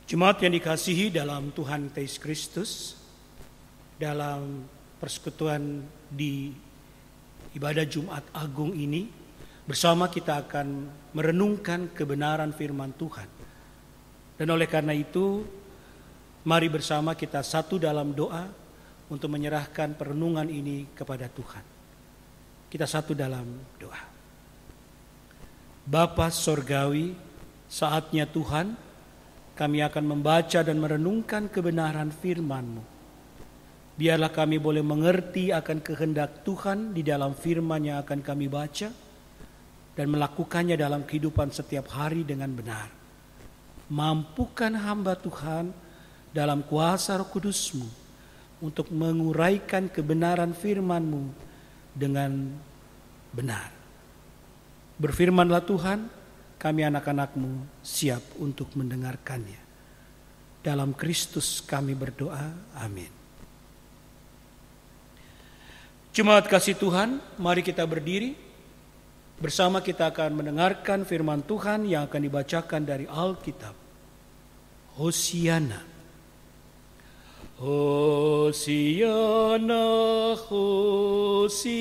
Jemaat yang dikasihi dalam Tuhan Yesus Kristus, dalam persekutuan di ibadah Jumat Agung ini, bersama kita akan merenungkan kebenaran firman Tuhan. Dan oleh karena itu, mari bersama kita satu dalam doa untuk menyerahkan perenungan ini kepada Tuhan. Kita satu dalam doa. Bapa Sorgawi, saatnya Tuhan, kami akan membaca dan merenungkan kebenaran firman-Mu. Biarlah kami boleh mengerti akan kehendak Tuhan di dalam firman yang akan kami baca dan melakukannya dalam kehidupan setiap hari dengan benar. Mampukan hamba Tuhan dalam kuasa Roh Kudus-Mu untuk menguraikan kebenaran firman-Mu dengan benar. Berfirmanlah Tuhan, kami anak-anak-Mu siap untuk mendengarkannya. Dalam Kristus kami berdoa, amin. Jemaat kasih Tuhan, mari kita berdiri. Bersama kita akan mendengarkan firman Tuhan yang akan dibacakan dari Alkitab. Hosiana. Hosiana, Hosiana,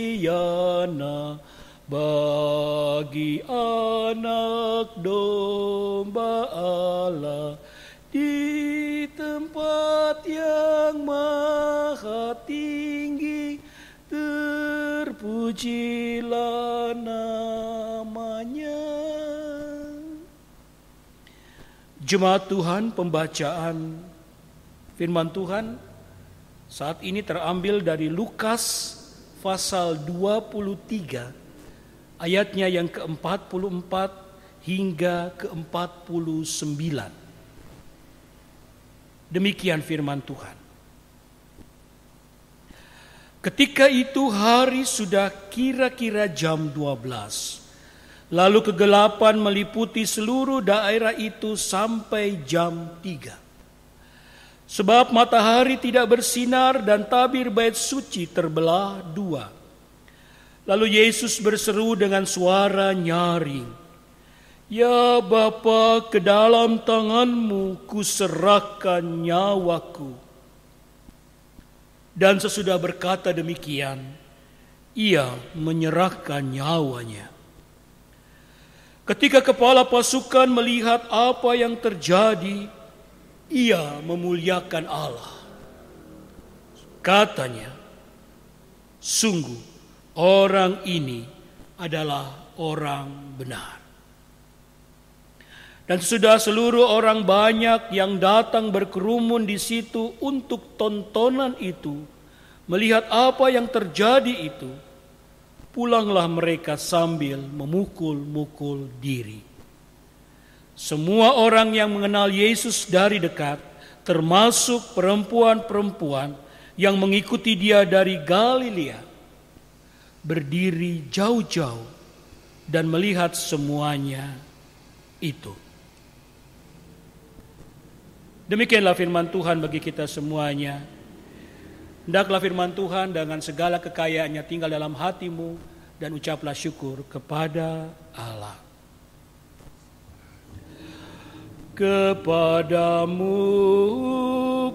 bagi anak domba Allah di tempat yang maha tinggi, terpujilah namanya. Jemaat Tuhan, pembacaan firman Tuhan saat ini terambil dari Lukas pasal 23 ayatnya yang ke-44 hingga ke-49. Demikian firman Tuhan. Ketika itu hari sudah kira-kira jam 12. Lalu kegelapan meliputi seluruh daerah itu sampai jam 3. Sebab matahari tidak bersinar dan tabir bait suci terbelah dua. Lalu Yesus berseru dengan suara nyaring, "Ya Bapa, ke dalam tangan-Mu kuserahkan nyawaku." Dan sesudah berkata demikian, Ia menyerahkan nyawanya. Ketika kepala pasukan melihat apa yang terjadi, ia memuliakan Allah. Katanya, "Sungguh, orang ini adalah orang benar." Dan sudah seluruh orang banyak yang datang berkerumun di situ untuk tontonan itu, melihat apa yang terjadi itu, pulanglah mereka sambil memukul-mukul diri. Semua orang yang mengenal Yesus dari dekat, termasuk perempuan-perempuan yang mengikuti Dia dari Galilea, berdiri jauh-jauh dan melihat semuanya itu. Demikianlah firman Tuhan bagi kita semuanya. Hendaklah firman Tuhan dengan segala kekayaannya tinggal dalam hatimu dan ucaplah syukur kepada Allah. Kepadamu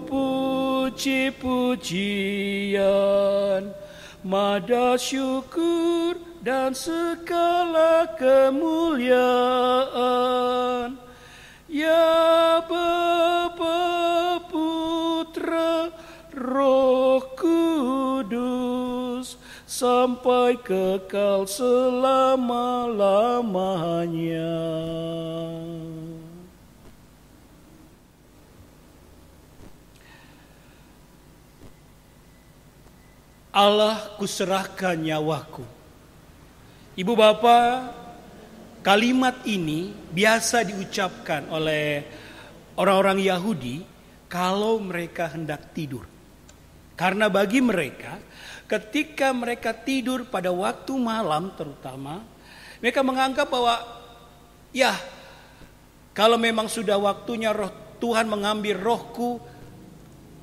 puji-pujian, mada syukur dan segala kemuliaan. Ya Bapa, Putra, Roh Kudus, sampai kekal selama-lamanya. Allah, kuserahkan nyawaku. Ibu bapak, kalimat ini biasa diucapkan oleh orang-orang Yahudi kalau mereka hendak tidur. Karena bagi mereka, ketika mereka tidur pada waktu malam terutama, mereka menganggap bahwa ya, kalau memang sudah waktunya roh Tuhan mengambil rohku,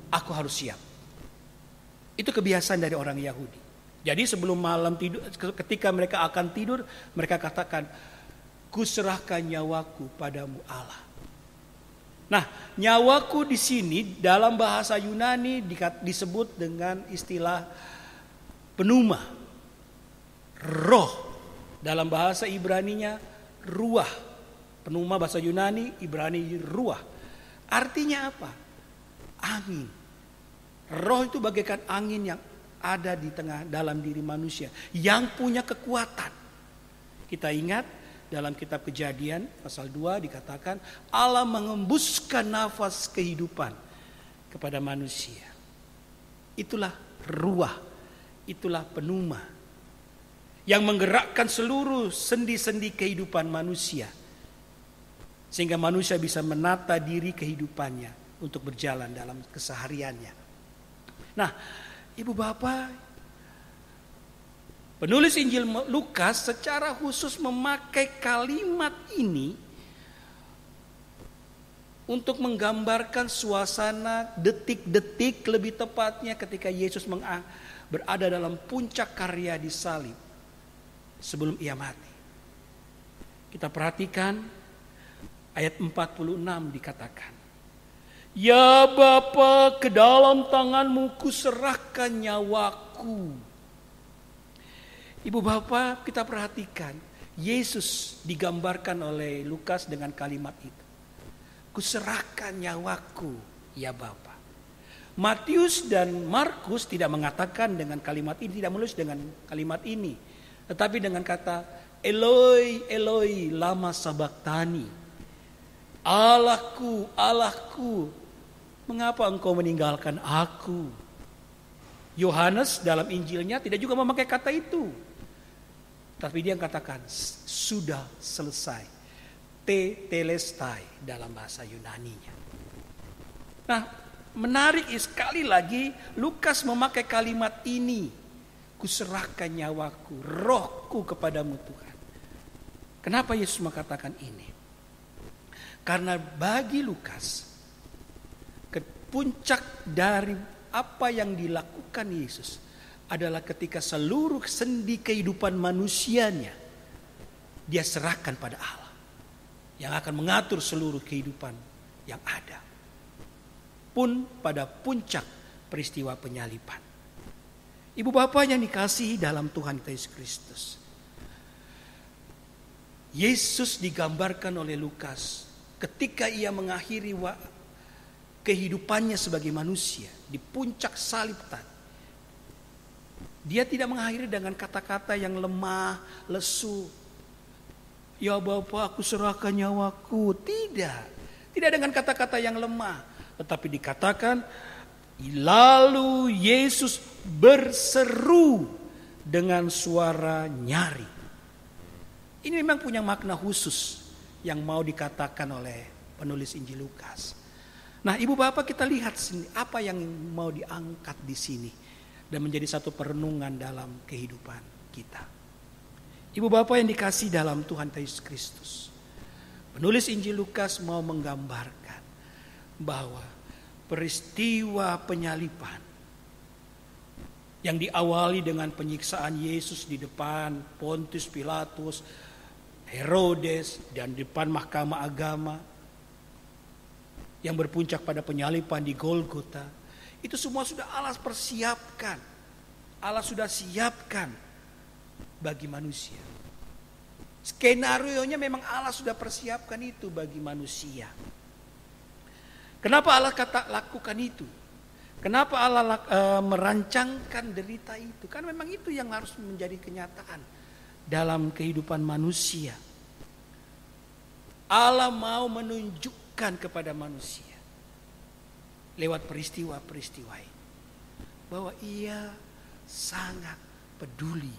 aku harus siap. Itu kebiasaan dari orang Yahudi. Jadi sebelum malam tidur, ketika mereka akan tidur, mereka katakan, "Kuserahkan nyawaku padamu Allah." Nah, nyawaku di sini dalam bahasa Yunani disebut dengan istilah pneuma. Roh. Dalam bahasa Ibraninya ruah. Pneuma bahasa Yunani, Ibrani ruah. Artinya apa? Angin. Roh itu bagaikan angin yang ada di tengah dalam diri manusia yang punya kekuatan. Kita ingat dalam kitab Kejadian pasal 2 dikatakan Allah mengembuskan nafas kehidupan kepada manusia. Itulah ruah, itulah pneuma yang menggerakkan seluruh sendi-sendi kehidupan manusia. Sehingga manusia bisa menata diri kehidupannya untuk berjalan dalam kesehariannya. Nah, Ibu Bapak, penulis Injil Lukas secara khusus memakai kalimat ini untuk menggambarkan suasana detik-detik, lebih tepatnya ketika Yesus berada dalam puncak karya di salib sebelum ia mati. Kita perhatikan ayat 46 dikatakan, "Ya Bapa, ke dalam tangan-Mu kuserahkan nyawaku." Ibu Bapak, kita perhatikan Yesus digambarkan oleh Lukas dengan kalimat itu. Kuserahkan nyawaku, ya Bapa. Matius dan Markus tidak mengatakan dengan kalimat ini, tidak menulis dengan kalimat ini, tetapi dengan kata Eloi, Eloi, lama sabachthani. Allahku, Allahku, mengapa engkau meninggalkan aku? Yohanes dalam Injilnya tidak juga memakai kata itu. Tapi dia katakan sudah selesai. Tetelestai dalam bahasa Yunaninya. Nah, menarik sekali lagi Lukas memakai kalimat ini. Kuserahkan nyawaku, rohku kepadamu Tuhan. Kenapa Yesus mengatakan ini? Karena bagi Lukas, puncak dari apa yang dilakukan Yesus adalah ketika seluruh sendi kehidupan manusianya dia serahkan pada Allah yang akan mengatur seluruh kehidupan yang ada. Pun pada puncak peristiwa penyaliban. Ibu Bapak yang dikasihi dalam Tuhan kita Yesus Kristus, Yesus digambarkan oleh Lukas ketika ia mengakhiri kehidupannya sebagai manusia di puncak salib tadi. Dia tidak mengakhiri dengan kata-kata yang lemah, lesu. Ya Bapa, aku serahkan nyawaku. Tidak. Tidak dengan kata-kata yang lemah. Tetapi dikatakan, lalu Yesus berseru dengan suara nyari. Ini memang punya makna khusus yang mau dikatakan oleh penulis Injil Lukas. Nah, Ibu Bapak, kita lihat sini apa yang mau diangkat di sini dan menjadi satu perenungan dalam kehidupan kita. Ibu Bapak yang dikasihi dalam Tuhan Yesus Kristus, penulis Injil Lukas mau menggambarkan bahwa peristiwa penyaliban yang diawali dengan penyiksaan Yesus di depan Pontius Pilatus, Herodes, dan di depan mahkamah agama, yang berpuncak pada penyaliban di Golgota, itu semua sudah Allah persiapkan. Allah sudah siapkan bagi manusia. Skenario-nya memang Allah sudah persiapkan itu bagi manusia. Kenapa Allah lakukan itu? Kenapa Allah merancangkan derita itu? Karena memang itu yang harus menjadi kenyataan dalam kehidupan manusia. Allah mau menunjukkan kepada manusia lewat peristiwa-peristiwa ini bahwa Ia sangat peduli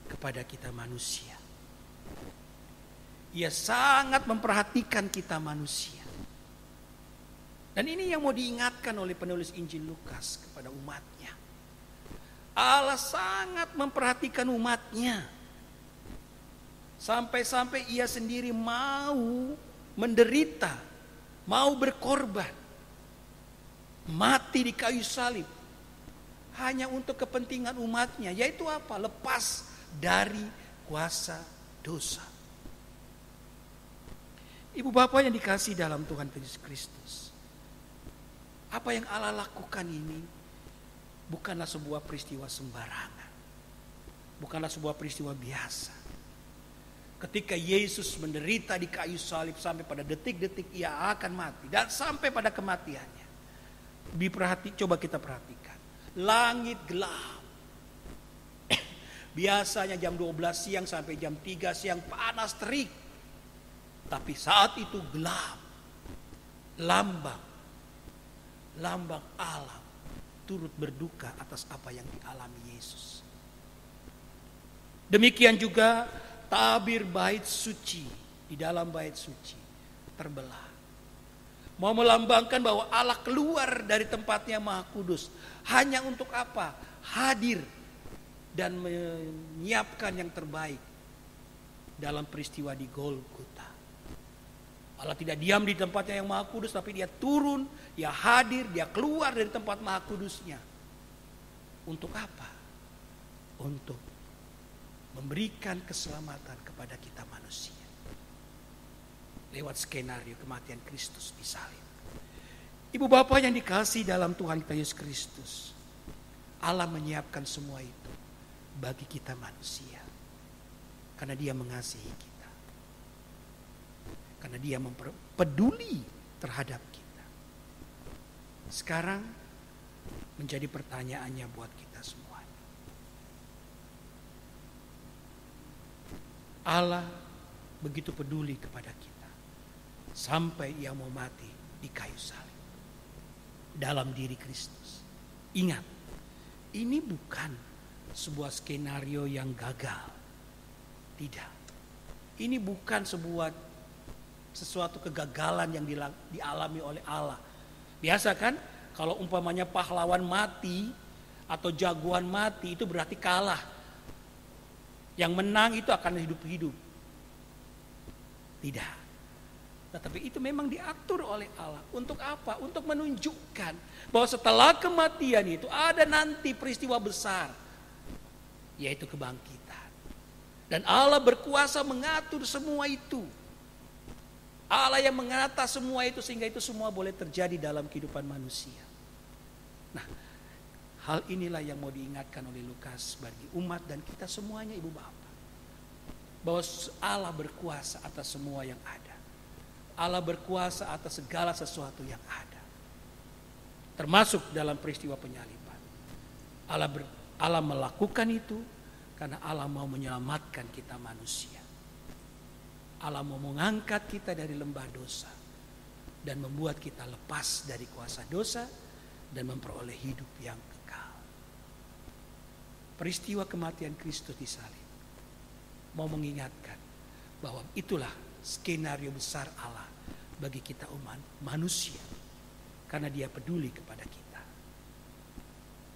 kepada kita manusia. Ia sangat memperhatikan kita manusia. Dan ini yang mau diingatkan oleh penulis Injil Lukas kepada umatnya. Allah sangat memperhatikan umatnya. Sampai-sampai Ia sendiri mau menderita, mau berkorban, mati di kayu salib hanya untuk kepentingan umatnya, yaitu apa? Lepas dari kuasa dosa. Ibu bapak yang dikasihi dalam Tuhan Yesus Kristus, apa yang Allah lakukan ini bukanlah sebuah peristiwa sembarangan, bukanlah sebuah peristiwa biasa. Ketika Yesus menderita di kayu salib sampai pada detik-detik ia akan mati dan sampai pada kematiannya, coba kita perhatikan, langit gelap. Biasanya jam 12 siang sampai jam 3 siang panas terik. Tapi saat itu gelap. Lambang alam turut berduka atas apa yang dialami Yesus. Demikian juga tabir bait suci, di dalam bait suci terbelah. Mau melambangkan bahwa Allah keluar dari tempatnya Maha Kudus. Hanya untuk apa? Hadir dan menyiapkan yang terbaik dalam peristiwa di Golgota. Allah tidak diam di tempatnya yang Maha Kudus, tapi dia turun, dia hadir, dia keluar dari tempat Maha Kudusnya. Untuk apa? Untuk memberikan keselamatan kepada kita manusia. Lewat skenario kematian Kristus di salib. Ibu bapak yang dikasihi dalam Tuhan kita Yesus Kristus, Allah menyiapkan semua itu bagi kita manusia. Karena dia mengasihi kita. Karena dia peduli terhadap kita. Sekarang menjadi pertanyaannya buat kita semua. Allah begitu peduli kepada kita. Sampai ia mau mati di kayu salib. Dalam diri Kristus. Ingat, ini bukan sebuah skenario yang gagal. Tidak. Ini bukan sesuatu kegagalan yang dialami oleh Allah. Biasa kan kalau umpamanya pahlawan mati atau jagoan mati itu berarti kalah. Yang menang itu akan hidup-hidup. Tidak. Tetapi itu memang diatur oleh Allah. Untuk apa? Untuk menunjukkan bahwa setelah kematian itu ada nanti peristiwa besar, yaitu kebangkitan. Dan Allah berkuasa mengatur semua itu. Allah yang menata semua itu sehingga itu semua boleh terjadi dalam kehidupan manusia. Nah, hal inilah yang mau diingatkan oleh Lukas bagi umat dan kita semuanya ibu bapak. Bahwa Allah berkuasa atas semua yang ada. Allah berkuasa atas segala sesuatu yang ada. Termasuk dalam peristiwa penyaliban. Allah melakukan itu karena Allah mau menyelamatkan kita manusia. Allah mau mengangkat kita dari lembah dosa dan membuat kita lepas dari kuasa dosa dan memperoleh hidup yang kekal. Peristiwa kematian Kristus di salib mau mengingatkan bahwa itulah skenario besar Allah bagi kita umat manusia karena dia peduli kepada kita.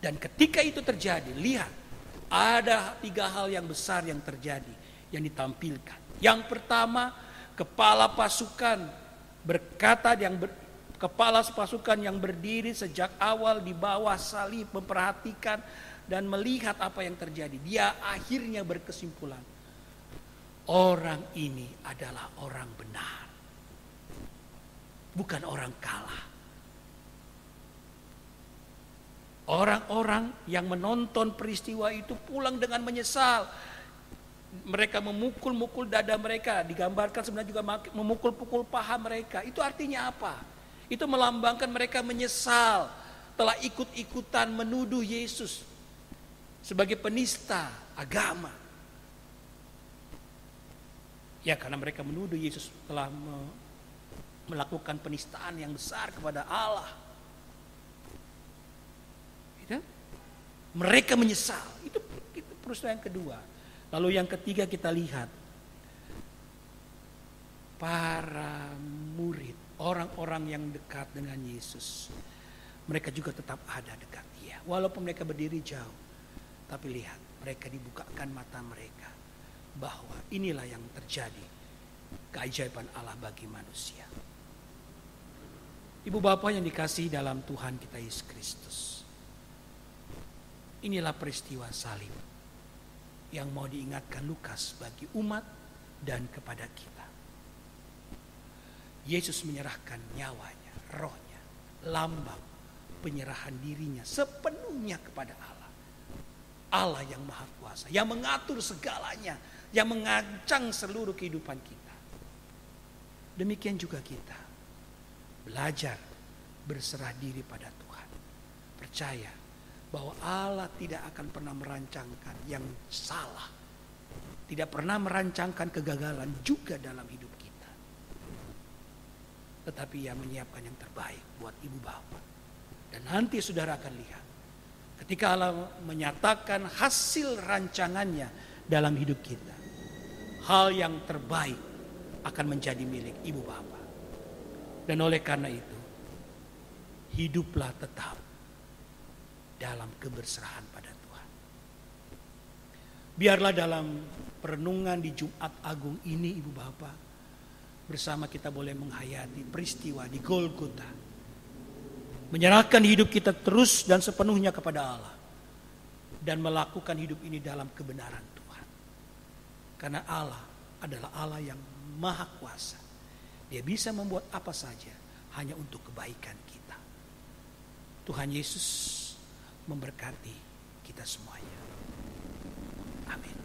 Dan ketika itu terjadi, lihat ada 3 hal yang besar yang terjadi yang ditampilkan. Yang pertama, kepala pasukan yang berdiri sejak awal di bawah salib memperhatikan dan melihat apa yang terjadi. Dia akhirnya berkesimpulan, orang ini adalah orang benar, bukan orang kalah. Orang-orang yang menonton peristiwa itu pulang dengan menyesal. Mereka memukul-mukul dada mereka, digambarkan sebenarnya juga memukul-pukul paha mereka. Itu artinya apa? Itu melambangkan mereka menyesal telah ikut-ikutan menuduh Yesus sebagai penista agama. Ya, karena mereka menuduh Yesus telah melakukan penistaan yang besar kepada Allah. Gitu? Mereka menyesal. Itu peristiwa yang kedua. Lalu yang ketiga kita lihat para murid, orang-orang yang dekat dengan Yesus. Mereka juga tetap ada dekat dia. Walaupun mereka berdiri jauh. Tapi lihat, mereka dibukakan mata mereka. Bahwa inilah yang terjadi. Keajaiban Allah bagi manusia. Ibu bapak yang dikasihi dalam Tuhan kita Yesus Kristus. Inilah peristiwa salib yang mau diingatkan Lukas bagi umat dan kepada kita. Yesus menyerahkan nyawanya, rohnya, lambang penyerahan dirinya sepenuhnya kepada Allah. Allah yang maha kuasa, yang mengatur segalanya, yang mengancang seluruh kehidupan kita. Demikian juga kita belajar berserah diri pada Tuhan. Percaya bahwa Allah tidak akan pernah merancangkan yang salah. Tidak pernah merancangkan kegagalan juga dalam hidup kita. Tetapi Ia menyiapkan yang terbaik buat ibu bapak. Dan nanti saudara akan lihat, ketika Allah menyatakan hasil rancangannya dalam hidup kita, hal yang terbaik akan menjadi milik ibu bapak. Dan oleh karena itu, hiduplah tetap dalam keberserahan pada Tuhan. Biarlah dalam perenungan di Jumat Agung ini ibu bapak, bersama kita boleh menghayati peristiwa di Golgota. Menyerahkan hidup kita terus dan sepenuhnya kepada Allah. Dan melakukan hidup ini dalam kebenaran Tuhan. Karena Allah adalah Allah yang maha kuasa. Dia bisa membuat apa saja hanya untuk kebaikan kita. Tuhan Yesus memberkati kita semuanya. Amin.